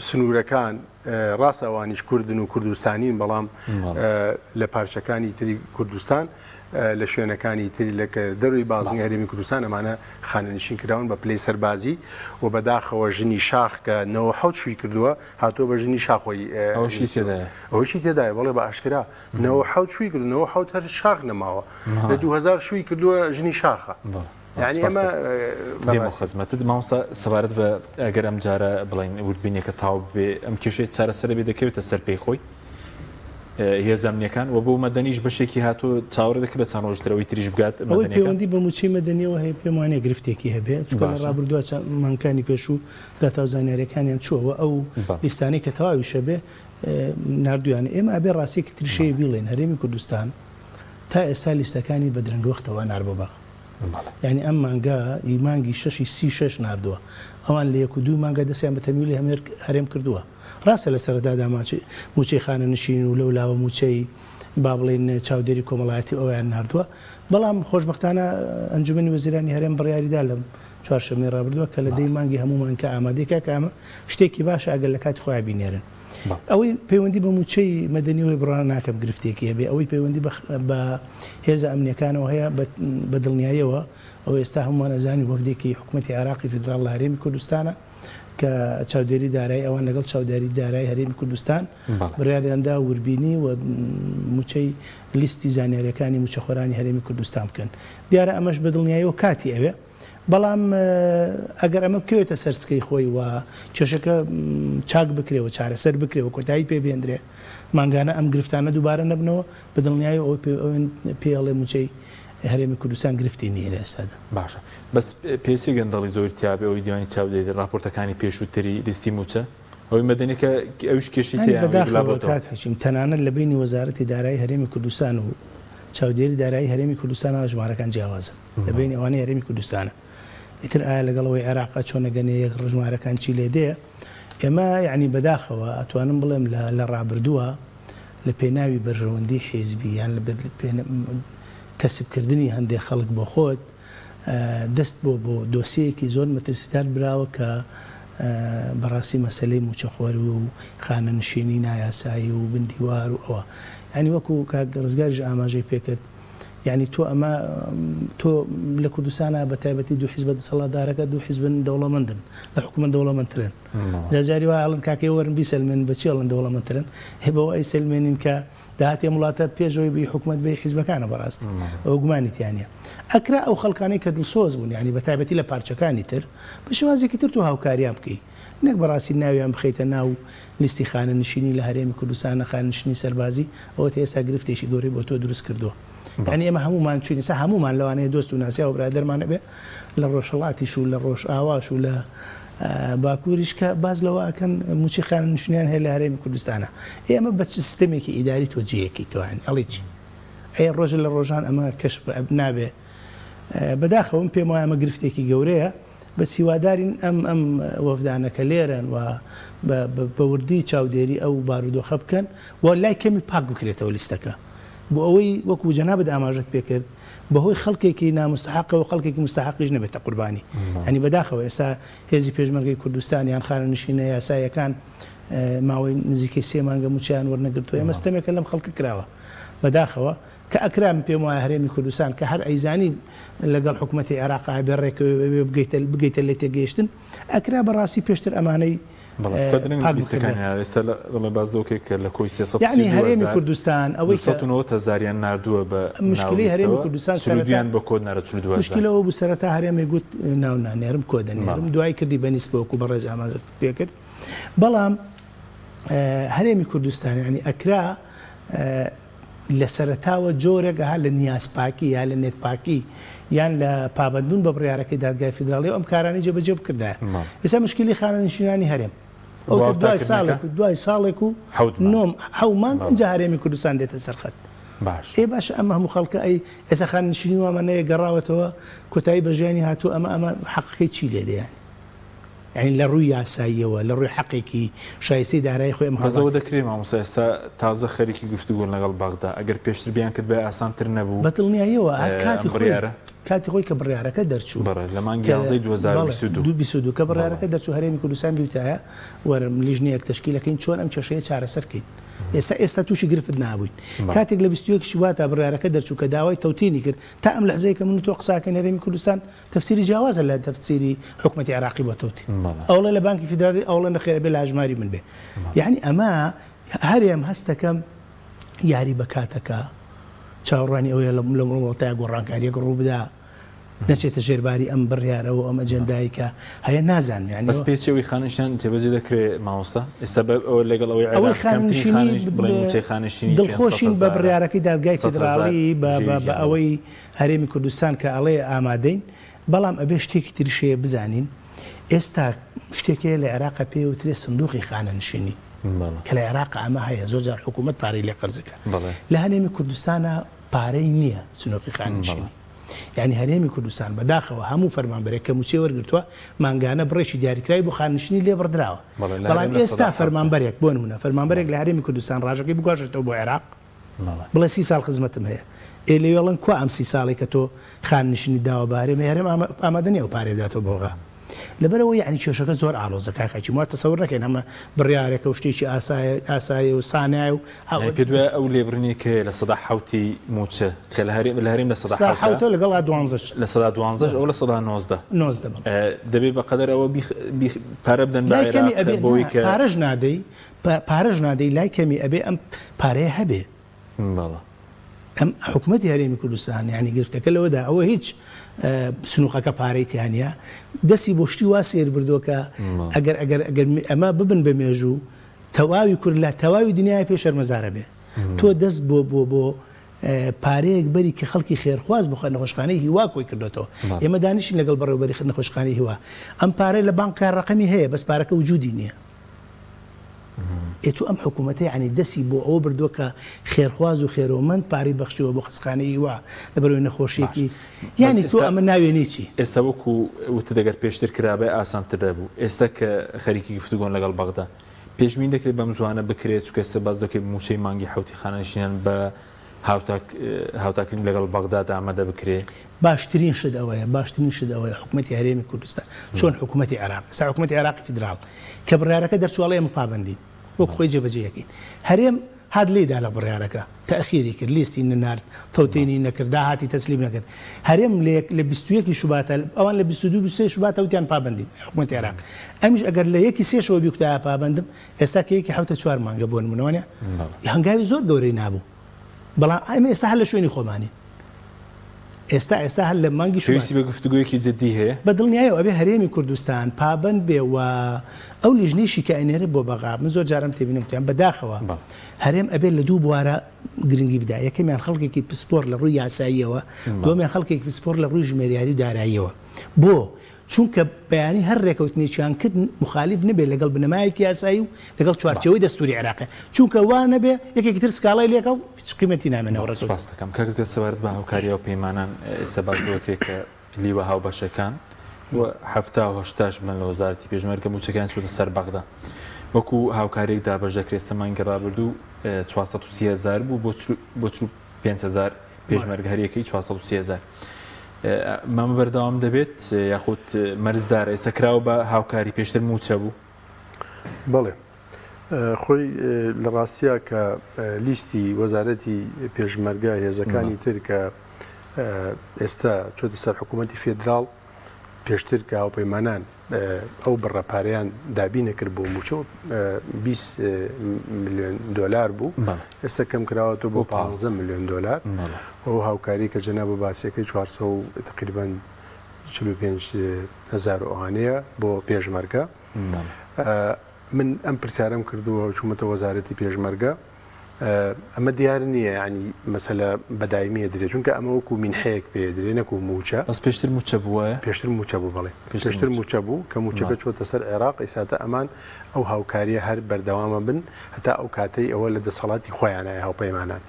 Speaker 2: سنوورەکان ڕاستەوانیش کوردن و کوردستانین بەڵام لە پارچەکانی تری کوردستان لە شوێنەکانی تری لە دەروی بازنی هەرێمی کوردستان ئەمانە خانەنشین کراون بە پلەی سەربازی و بەداخەوە ژنی شاخ کە 90 شووی کردووە هاتووە بە ژنی شاخۆی ئەوشی تێدایە بەڵێ بە ئاشکرا 90 شووی کرد 90 هەر شاخ نەماوە لە 2000 شووی کردووە ژنی شاخە يعني ئەمە
Speaker 1: دێمە خزمەتت مامۆستا سەبارەت بە ئەگەر ئەم جارە بڵین وردبینێکە تاو بێ ئەم کێشەی چارەسەر بێ دەکەوێتە سەر پێی خۆی هێزەمنیەکان و بۆ مەدەنیش بەشێکی هاتوو چاوەڕێ دەکرێت چەند ڕۆژترەوەی تریش بگات
Speaker 3: ئەوەی پەیوەندی بە موچەی مەدەنیەوە هەیە پێم وانەیە گرفتێکی هەبێت چونکە لە ڕابردووە مانگەکانی پێشوو داتا و زانیاریەکانیان چووەوە ئەو لیستانەی کە تەواویشە بێ نردویانە ئێمە ئەبێ ڕاستێکی تریشەیە بیڵێن هەرێمی کوردستان تا ئێستا لیستەکانی بە درەنگوەختەوە نار بەباغ یعنی ئەم مانگە مانگی 6 نردووە ئەوان لە 1 و 2 مانگە دەستیان بە تەمیلی هەرێم کردووە ڕاستە لە سەرەتادا موچەی خانەنشین و لەو لاوە موچەی با بڵێن چاودێری کۆمەڵایەتی ئەویان نردووە بەڵام خۆشبەختانە ئەنجومەنی وەزیرانی هەرێم بڕیاریدا لەم چوارشەمەی ڕابردووە کە لە دەی مانگی هەمومان کە ئامادەیەکە کە ئەمە شتێکی باشە ئەگەر لە کاتی خۆیان بینێرن ئەوەی پەیوەندی بە موچەی مەدەنیەوەی بڕان ناکەم گرفتێکی هەبێ ئەوەی پەیوەندی بە هێزە ئەمنیەکانەوە هەیە بە دڵنیاییەوە ئەو ئێستا هەمووان ئەزانی وەفدێکی حکوومەتی عێراقی فیدراڵ لە هەرێمی کوردستانە کە چاودێری دارایی ئەوان لەگەڵ چاودێری دارایی هەرێمی کوردستان بڕیاریاندا وربینی و موچەی لیستی زانیاریەکانی موچەخۆرانی هەرێمی کوردستان بکەن دیارە ئەمەش بە دڵنیاییەوە کاتی ئەوێ بەڵام ئەگەر ئەمە بکەوێتە سەرسکەی خۆی و کێشەکە چاک بکرێەوە چارەسەر بکرێەوە کۆتایی پێ بێنرێ مانگانە ئەم گرفتانە دووبارە نەبنەوە بە دڵنیایی ئەوە پێڵێ موچەی هەرێمی کوردستان گرفتی نیە لە ئێستادا
Speaker 1: باشە بەس پێسی گەندەڵی زۆر تیاابێ ئەوی دیوانی چاودێری راپۆرتەکانی پێشووتری لیستی موچە ئەوی مەدەنیکە ئەوش کێشی
Speaker 3: بەداخەوەکاکەچیم تەنانەت لە بینی وەزارەتی دارایی هەرێمی کوردستان و چاودێری دارایی هەرێمی کوردستانە ژمارەکان جیاوازن لە بینی ئەوانەی هەرێمی کوردستانە ئیتر ئایا لەگەڵەوەی عێراقا چۆنەگەنێ یەک ڕژمارەکان چی لێ دێ ئێمە یعنی بەداخەوە ئەتوانم بڵێم لە ڕابردووە لە پێناوی بەرژەوەندی حیزبی یان لە کەسبکردنی هەندێک خەڵک بۆ خۆت دەست بۆ دۆسیەکی زۆر مەترسیدار براوە کە بەڕاستی مەسلەی موچەخۆری و خانەنشینی نایاسایی و بندیوار و ئەوە ینی وەکو ڕزگاریش ئاماژەی پێکرد یعنی تۆ ئەمە تۆ لە کوردستانە بە تایبەتی دوو حیزب دەسەڵاتدارەکە دوو حیزبن دەوڵەمەندن لە حکوومەت دەوڵەمەندترن جاجاری وا ئەڵن کاکەی وەرن بیسەلمێن بە چێڵن دەوڵەمەندترن هێبەوە ئەی سلمێنین کە داهاتێ وڵاتە پێشەوەی بی حکوومەت بێ حیزبەکانە بەڕاستی ئەو گومانیتیانە ئەکرا ئەو خەڵکانەی کە دڵسۆز بوون یعنی بە تایبەتی لە پارچەکانی تر بە شێوازێکی تر تو هاوکاریان بکەی نەک بەڕاستی ناویان بخەیتە ناو لیستی خانەنشینی لە هەرێمی کوردستانە خانەنشینی سەربازی ئەوە ئێستا گرفتێکی گەورەی بۆ تۆ دروست کردووە یعنی ئێمە هەمومان چوینی سا هەمومان لەوانەیە دۆست و ناسیا و برادەرمانە بێ لە ڕۆژهەڵاتیش و لە ڕۆژ ئاواش و لە باکووریش کە باز لەوەکەن موچی خانەنشینیان هەیە لە هەرێمی کوردستانە ئێمە بە سیستەمێکی ئیداری تۆجیەکی توانین ئەڵی چی ئەی ڕۆژە لە ڕۆژان ئەمە کەشف نابێ بەداخەوە پێم وایە ئەمە گرفتێکی گەورەیە بەس هیوادارین ئەم وەفدانەکە لێرن و بە وردی چاودێری ئەو بارودۆخە بکەن و لای کەمی پاک بکرێتەوە لیستەکە بۆ ئەوەی وەکو جەنابەت ئاماژەت پێکرد بەهۆی خەڵکێکی نامستحقە و خەڵکێکی مستحقیش نەبێتە قوربانی ئەنی بەداخەوە ئێستا هێزی پێشمەرگەی کوردستان یان خانەنشینە یاسایەکان ماوەی نزیکەی 3 مانگە موچیان وەرنەگرتووە ئێمە ستەمێکە لەم خەڵکە کراوە بەداخەوە کە ئەکرام پێم وایە هەرێمی کوردستان کە هەر ئەیزانی لەگەڵ حکوومەتی عێراق بێڕێکەوە بگەیتە لێ تێگەیشتن ئەکرا بەڕاستی پێشتر ئەمانەی یعنی هەرێمی کوردستان ئەوەی
Speaker 1: زاریان نردووە بە
Speaker 3: مشکلی هەرێمی کوردستان
Speaker 1: سەرودیان بە کۆد نەرە
Speaker 3: مشکلەوە بوو سەرەتا هەرێمی گوت ناونانێرم کۆدەنێرم دوای کردی بەنیسبە وەکو بەڕێز ئاماژەت پێکرد بەڵام هەرێمی کوردستان یعنی ئەکرا لە سەرەتاوە جۆرێک ها لە نیازپاکی یا لە نێتپاکی یان لە پابندبوون بە بڕیارەکەی دادگای فیدراڵی ئەم کارانی جێبەجێ بکردایە ئێستا مشکلی خانەنشینانی هەرێم ئەو دوای ساڵێک و حەو مانگ ئەنجا هەرێمی کوردستان دێتە سەرخەت باشە ئەمە هەموو خەڵکە ئەی ئێستا خانەنشینی وامانەیە گەڕاوەتەوە کۆتایی بە ژیانی هاتوو ئەمە حەقەکەی چی لێ دەیان يعني لروي ياسايوه لروي حقيقي شايسي داري خويا
Speaker 1: محمد هذا ذكري مع موسى تازه خريكي قفتو قلنا قال بغداد اگر بيشتر بيان كتب اسان ترنبو
Speaker 3: بطلني ايوه كاتي خوي كبرياره كدرتشو
Speaker 1: برا لما انجا زيد وزار
Speaker 3: بسودو كبرياره كدرتشو هريمي كردستان بيوتايا ورم لجنه تشكيله كاين شلون ام شيء شعر سركين ئێستا تووشی گرفت نابووین کاتێک لە 21 شواتە بڕیارەکە دەرچوو کە داوای تەوتینی کرد تا ئەم لەحزەیە کە من تۆ قساکەین هەرێمی کوردستان تەفسیری جیاوازە لە تەفسیری حکوومەتی عێراقی بۆ تەوتین ئەوڵە لە بانکی فیدرالی ئەوڵە نەخێرە بێ لە ئاژماری من بێ یعنی ئەمە هەرێم هەستەکەم یاری بە کاتەکە چاوەڕوانی ئەوەیە لە وڵاتای گۆڕانکاریەک ڕوو بدا نەچێتە ژێرباری ئەم بڕیارەوە ئەم ئەجەندایی کە هەیە نازانم یعنی
Speaker 1: بەس پێچەوەی خانشیان جێبەجێ دەکرێت مامۆستا ئێستا ئەوە لەگەڵ ئەوەی
Speaker 3: خانشینی دڵخۆشین بە بڕیارەکەی دادگای فیدراڵی بە ئەوەی هەرێمی کوردستان کە ئەڵێ ئامادەین بەڵام ئەبێ شتێکی تریشەیە بزانین ئێستا شتێکەیە لە عێراقا پێوترێ سندوقی خانەنشینی کە لە عێراق ئەمە هەیە زۆر جار حکوومەت پارەی لێ قەرزەکە لە هەرێمی کوردستانە پارەی نییە سندوقی خانەنشینی يعني هەرێمی کوردستان بەداخەوە هەموو فەرمانبەرێک کە موچێ وەرگرتووە مانگانە بڕێکی دیاریکراوی بۆ خانشینی لێ بڕدراوە بەڵام ئێستا فەرمانبەرێک بۆ نمونە فەرمانبەرێک لە هەرێمی کوردستان ڕاژەکەی بگواشێتەوە بۆ عێراق بڵێ 30 ساڵ خزمەتم هەیە ئێلێڵن کو ئەم 30 ساڵی کە تۆ خانشینی داوە بە هەرێم ئامادە نییە و پارێ بداتەوە بۆغا لەبەرەوە یعنی کێشەکە زۆر ئاڵۆزە کاکاکی واتە تەسەوور نەکەین ئەمە بڕیارێکە و شتێکی ئاسایی و سانای و
Speaker 1: دوێ ئەو لێبرنی کە لە سەدا حوتی موچە کە لە هەرێم لە سەدا
Speaker 3: حوتە لەگەڵ 12
Speaker 1: لە سەدا 12 ئەو لە سەدا 19 دەبێت بە قەدەر ئەوە پارە بدەن بە عێراق بۆی کە
Speaker 3: پارەژ نادەی لای کەمی ئەبێ ئەم پارەیە هەبێ ئەم حکوومەتی هەرێمی کوردستان یعنی گرفتەکە لەوەدا ئەوە هیچ سنووقەکە پارەی تیانە دەستی بۆ شتی وا سێر بردووەکە ئەگەر ئەمە ببن بە مێژوو تەواوی کورد لە تەواوی دنیای پێ شەرمەزارە بێ تۆ دەست بۆ پارەیەک بەری کە خەڵکی خێرخواز بخە نەخۆشخانەی هیوا کۆی کردوێتەوە ئێمە دانیشین لەگەڵ بەڕێوەبەری نەخۆشخانەی هیوا ئەم پارەی لە بانک ڕقەمی هەیە بەس پارەکە وجودی نییە ئێتو ئەم حکوومەتە ینی دەستی بۆ ئەوە بردووە کە خێرخواز و خێرۆمەند پارەی بەخشیوە بۆ خزخانەی وا لەبەرەوەی نەخۆشیێکی ینی تۆ ئەمە ناوێنی چی
Speaker 1: ئێستا وەکو وتە دەگەر پێشتر کرابێ ئاسانتر دەبوو ئێستا کە خەریکی گفتوگۆن لەگەڵ بەغدا پێشبین دەکرێت بەم زوانە بکرێت چکە ئێستا باز دەکەێت موچەی مانگی حوتی خانەنشینان بە هاوتاکردن لەگەڵ بەغدادا ئامادە بکرێت
Speaker 3: باشترین شت ئەوەیە حکوومەتی هەرێمی کوردستان چۆن حکوومەتی عێراق حکوومەتی عێراقی فیدراڵ کە بڕیارەکە دەرچووەڵێ ئەمە پابەندی وەک خۆی جێبەجێیەکەین هەرێم هاد لێدا لە بڕیارەکە تەخیری کرد لیستی نەنارد تەوتێنی نەکرد داهاتی تەسلیم نەکرد هەرێم لە 21 شوباتە ئەوان لە 22 شوباتە وتیان پابەندی حکوومەتی عێراق ئەمیش ئەگەر لە یەکی سێشەوە بیوتایە پابەندم ئێستا کە یەکی حوتە 4 مانگە بۆ نمونەوەنە هەنگاوی زۆر گەورەی نابوو بەڵام ئەمە ئێستا هەر لە شوێنی خۆمانی ئێستا هەر لە مانگی
Speaker 1: شوێنی بە گفتوگویەکی جددی هەیە
Speaker 3: بەدڵنیایە ئەبێ هەرێمی کوردستان پابەند بێ و ئەو لیژنەیشی کە ئەنێرە بۆ بەغا من زۆر جارم تێبینم وتیان بەداخەوە هەرێم ئەبێ لە دوو بوارە گرنگی بدا یەکەمیان خەڵکێکی پسپۆر لە ڕووی یاساییەوە دووەمیان خەڵکێکی پسپۆر لە ڕووی ژمێریاری و داراییەوە بۆ چونکە بەیانی هەر ڕێکەوتنێکیان کرد مخالیف نەبێت لەگەڵ بنەمایەکی یاسایی و لەگەڵ چوارچەوەی دەستوری عێراقی چونکە وا نەبێ یەکێکی تر سکاڵای لێکە و هیچ قیمەتی نامێنەوە ڕێک
Speaker 1: سپاس دەکەم کە گزێت سەوارد بە هاوکاریە و پەیمانان ئێستا باش دەوەکرێت کە لیوە هاوبەشەکان و هەفتا و هەشتاش بن لە وەزارەتی پێشمەرگە موچەکان چوتە سەر بەغدا وەکو هاوکارێک دابەش دەکرێت سەمانگە ڕابردوو 430,000 بوو بۆ 5,000 پێشمەرگە هەریەکەی 430,000 مامە بەردەوام دەبێت یاخود مەرزدارە ئێسەکراوە بە هاوکاری پێشتر موچە بوو
Speaker 2: بەڵێ خۆی لە ڕاستیە کە لیستی وەزارەتی پێشمەرگە هێزەکانی تر کە ئێستا چۆتە سەر حکوومەتی فێدراڵ پێشتر کە هاوپەیمانان ئەو بڕەپارەیان دابی نەکرد بۆ موچە 20 میلیۆن دلار بوو ئێستا کەم کراوەتەوە بۆ 15 میلیۆن دلار ئەو هاوکاری کە جەناب بە باسیەکەی 400 تقریباً 45,000 ئەوانەیە بۆ پێشمەرگە من ئەم پرسیارەم کردووە چوومەتە وەزارەتی پێشمەرگە ئەمە دیار نییە ینی مەسەلە بەدایمیە درێت چونکە ئەمە وەکو مینحەیەک پێ درێ نەکو موچە
Speaker 1: بەس پێشتر موچە بووە
Speaker 2: پێشتر موچە بوو بڵێ پێشتر موچە بوو کە موچەکە چۆتە سەر عێراق ئێساتە ئەمان ئەو هاوکاریە هەر بەردەوامە بن هەتا ئەو کاتەی ئەوە لە دەسەڵاتی خۆیانایە هاوپەیمانان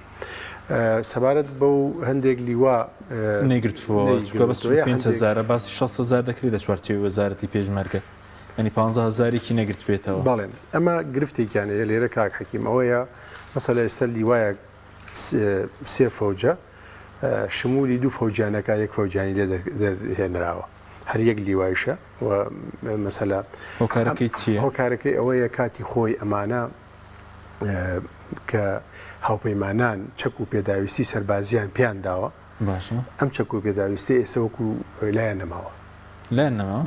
Speaker 2: سەبارەت بەو هەندێک لیوا
Speaker 1: نەیگرتووە بەس 5,000 باسی 6,000 دەکرێت لە چوارچێوەی وەزارەتی پێشمەرگە ینی 15,000 نەگرت بێتەوە
Speaker 2: بەڵێن ئەمە گرفتێکیانەیە لێرە کاک حەکیم ئەوەیە مەسەلە ئێستا لیوایە سێ فەوجە شمولی دوو فەوجانەکە یەک فەوجانی لێ دەرهێنراوە هەر یەک لیوایشە مەسەلە
Speaker 1: هۆکارەکەی چییە؟
Speaker 2: هۆکارەکەی ئەوەیە کاتی خۆی ئەمانە کە هاوپەیمانان چەک و پێداویستی سەربازیان پیان داوە
Speaker 1: باشە
Speaker 2: ئەم چەک و پێداویستی ئێستا وەکو لایەن نەماوە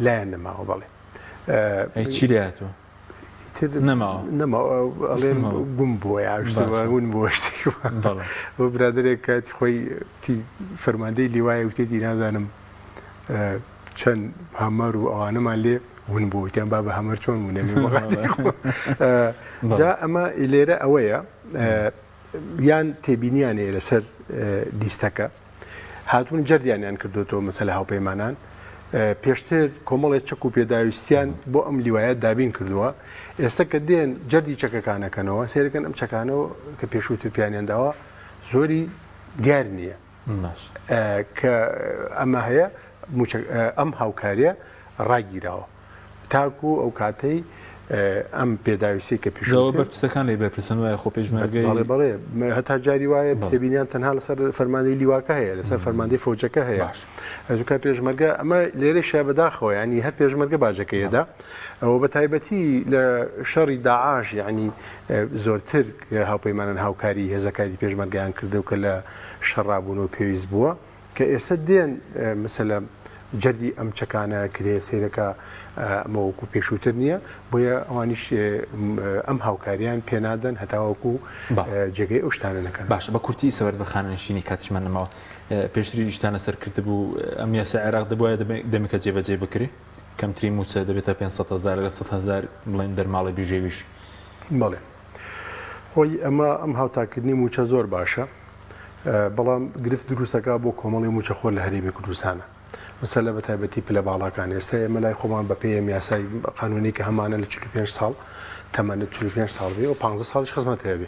Speaker 2: لایەن نەماوە بەڵێ
Speaker 1: چی لاتوە؟
Speaker 2: ئەڵێن گوم بووە یاون بووە شتێک بۆ برادێک کاتی خۆی فەرماندەی لیوایە وتێتی نازانم چەند هەمەر و ئەوانەمان لێ ون بوو وتیان با بە هەمەر چۆن بوونەوێ جا ئەمە لێرە ئەوەیە یان تێبینیانەیە لەسەر لیستەکە هاتوون جەردیانیان کردوێتەوە مەسەلە هاوپەیمانان پێشتر کۆمەڵێک چەک و پێداویستیان بۆ ئەم لیوایەت دابین کردووە ئێستا کە دێن جەردی چەکەکانەکەنەوە سێرەکەن ئەم چەکانەوە کە پێشووتر پیانیان داوە زۆری دیار نییە کە ئەمە هەیە ئەم هاوکاریە ڕاگیراوە تاکو ئەو کاتەی ئەم پێداویستی کە پێشەوە
Speaker 1: بەرپرسەکان لێ بەرپرسن وایە خۆ پێشمەرگەی
Speaker 2: بەڵێ هەتا جاری وایە تێبینیان تەنها لەسەر فەرماندەی لیواکە هەیە لەسەر فەرماندەی فەوجەکە هەیە ئەجوکە پێشمەرگە ئەمە لێرە شە بەداخەوە ینی هەر پێشمەرگە باجەکەیەدا ئەوە بە تایبەتی لە شەڕی داعاش یعنی زۆرتر هاوپەیمانان هاوکاری هێزەکانی پێشمەرگیان کردو کە لە شەڕابوونەوە پێویست بووە کە ئێستا دێن مەسەلە جەردی ئەم چەکانە کرێ سیرەکە ئەمەوەکو پێشووتر نییە بۆیە ئەوانیش ئەم هاوکاریان پێنادەن هەتاوەکو جێگەی ئەو شتانە نەکەن
Speaker 1: باش بە کورتی سەوەر بە خانەنشینی کاتیشمان نەماوە پێشتری شتانە سەر کرد بوو ئەم یاسا عێراق دەبواە دەمێکە جێبەجێ بکرێ کەمتری موچە دەبێتە 500,000 لە 100,000 بڵێن دەرماڵی بژێویش
Speaker 2: بەڵێ خۆی ئەمە ئەم هاوتاکردنی موچە زۆر باشە بەڵام گرفت دروستەکە بۆ کۆمەڵی موچە خۆر لە هەرێمی کوردستانە مەسەلە بە تایبەتی پلە باڵاکان ئێستا ئێمە لای خۆمان بە پێم یاسای قانونی کە هەمانە لە 45 ساڵ تەمەنە 45 ساڵ بێ و 15 ساڵیش خزمەت هەیە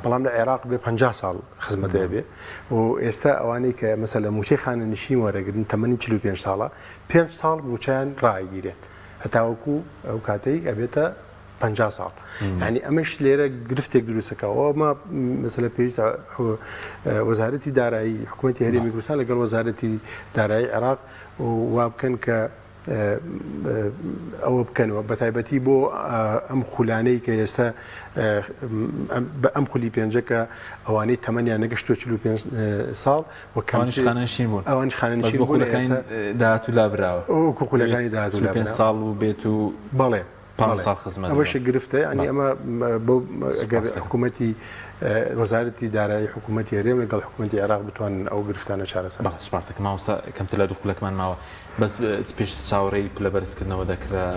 Speaker 2: بەڵام لە عێراق بێ 50 ساڵ خزمەت هەیە بێ و ئێستا ئەوانەی کە مەسەلە موچەی خانەنشین وەرەگرن تەمەنی 45 ساڵە 5 ساڵ موچیان ڕایگیرێت هەتاوەکو ئەو کاتەی ئەبێتە 50 ساڵ ینی ئەمەش لێرە گرفتێک دروستەکەەوە ئەمە مەسەلە پێویستە وەزارەتی دارایی حکوومەتی هەرێمی کوردستان لەگەڵ وەزارەتی دارایی عێراق وا بکەن کە ئەوە بکەنەوە بە تایبەتی بۆ ئەم خولانەی کە ئێستا ئەم خولی پێنجەکە ئەوانەی تەمەنیان نەگەشتۆ 45 ساڵ
Speaker 1: وەکانش خانەنشین بوون
Speaker 2: ئەوانش خانەنشین بوون
Speaker 1: داهاتوو لابراوە
Speaker 2: ئەو خولەکانی داهاتوو
Speaker 1: 5 ساڵ و بێت و
Speaker 2: بەڵێ
Speaker 1: 5 ساڵ خزمەت
Speaker 2: ئەوەش گرفتە ینی ئەمە بۆ ئەگەر حکوومەتی وەزارەتی دارایی حکوومەتی هەرێم لەگەڵ حکوومەتی عێراق بتوانن ئەو گرفتانە چارەسەر
Speaker 1: سپاس دەکەم مامۆستا کەمتر لە دوو خولەکمان ماوە بەس پێش چاوەڕێی پلەبەرزکردنەوە دەکرا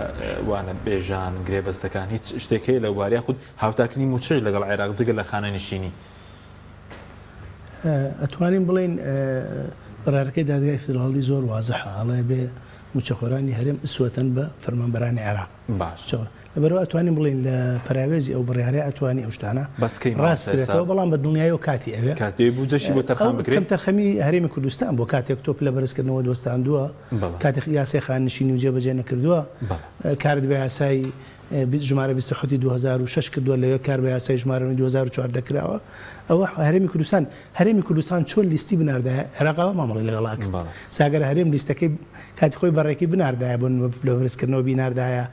Speaker 1: وانە بێژان گرێبەستەکان هیچ شتێکی لە واریا خود هاوتاکنی موچەی لەگەڵ عێراق جگە لە خانەنشینی
Speaker 3: ئەتوانین بڵێن قرارەکەی دادگای فدراڵی زۆر وازەحە هەڵێ بێ موچەخۆرانی هەرێم ئسوەتەن بە فەرمانبەرانی عێراق
Speaker 1: باش
Speaker 3: لەبەرەوە ئەتوانین بڵین لە پەراوێزی ئەو بڕیارەیە ئەتوانی ئەو شتانە
Speaker 1: بەسکەی
Speaker 3: ڕاستێتەوە بەڵام بە دڵنیایی و کاتی ئەوێ
Speaker 1: کاتێ بوجەشی بۆ تەرخان
Speaker 3: کەم
Speaker 1: بکرێت
Speaker 3: تەرخەمی هەرێمی کوردستان بۆ کاتێک تۆ لە بەرزکردنەوە دۆستاندووە کاتێک یاسای خانشینی و جێبەجێ نەکردووە کارت بە یاسای ژمارە 26 2006 کردووە لەوێ کار بە یاسای ژمارە 2004 دەکراوە ئەوە هەرێمی کوردستان چۆن لیستی بناردایە عێراقەوە مامەڵی لەگەڵاک ساگەر هەرێم لیستەکەی کاتی خۆی بەڕێکی بناردایە بۆ لە بەرزکردنەوە بیناردایە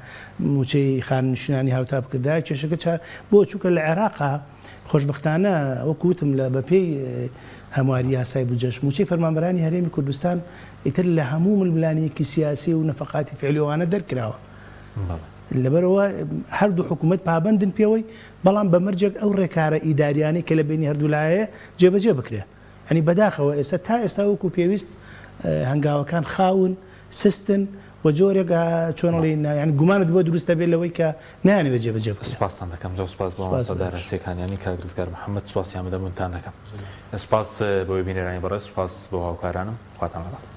Speaker 3: موچەی خانشینانی هاوتا بکردای کێشەکە بۆ چووکە لە عێراقا خۆشبەختانە وەکوتم لە بەپێی هەمواری یاسای بجەش موچەی فەرمانبەرانی هەرێمی کوردستان ئیتر لە هەموو ململانیەکی سیاسی و نەفەقاتی فعلیوانە دەرکراوە لەبەرەوە هەردوو حکوومەت پابندن پێوەی بەڵام بەمەرجێک ئەو ڕێکارە ئیداریانی کە لە بینی هەردوو لایەیە جێبەجێ بکرێ ئەنی بەداخەوە ئێستا تا ئێستا وەکو پێویست هەنگاوەکان خاون سستن و جۆرێک چۆنڵی ینی گومانت بۆ دروستە بێت لەوەی کە نایانەوێت جێبەجێ بکرێت.
Speaker 1: سوپاسان دەکەم زۆر سوپاس بۆ سەدارە سێکانیانی کاگرزگار محەممەد سوپاسیان بدەمونتان دەکەم سوپاس بۆ بینێرانی بەڕێز سوپاس بۆ هاوکارانم خواتان لەگەڵ.